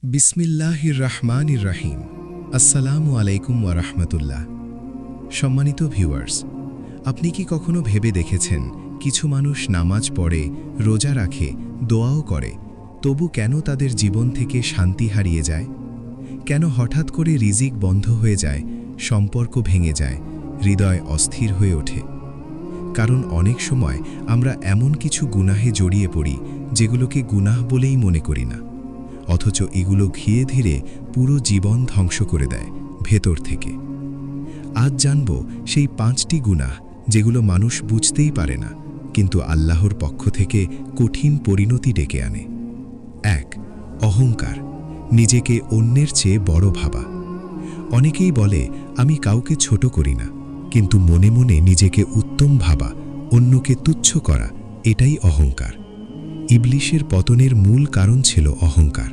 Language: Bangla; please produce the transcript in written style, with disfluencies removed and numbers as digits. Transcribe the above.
বিসমিল্লাহির রহমানির রহিম। আসসালামু আলাইকুম ওয়া রাহমাতুল্লাহ। সম্মানিত ভিউয়ার্স, আপনি কি কখনো ভেবে দেখেছেন কিছু মানুষ নামাজ পড়ে, রোজা রাখে, দোয়াও করে, তবু কেন তাদের জীবন থেকে শান্তি হারিয়ে যায়? কেন হঠাৎ করে রিজিক বন্ধ হয়ে যায়, সম্পর্ক ভেঙে যায়, হৃদয় অস্থির হয়ে ওঠে? কারণ অনেক সময় আমরা এমন কিছু গুনাহে জড়িয়ে পড়ি যেগুলোকে গুনাহ বলেই মনে করি না, অথচ এগুলো ধীরে ধীরে পুরো জীবন ধ্বংস করে দেয় ভেতর থেকে। আজ জানব সেই 5টি গুনাহ যেগুলো মানুষ বুঝতেই পারে না, কিন্তু আল্লাহর পক্ষ থেকে কঠিন পরিণতি ডেকে আনে। 1. অহংকার, নিজেকে অন্যের চেয়ে বড় ভাবা। অনেকেই বলে, আমি কাউকে ছোট করি না, কিন্তু মনে মনে নিজেকে উত্তম ভাবা, অন্যকে তুচ্ছ করা, এটাই অহংকার। ইবলিশের পতনের মূল কারণ ছিল অহংকার।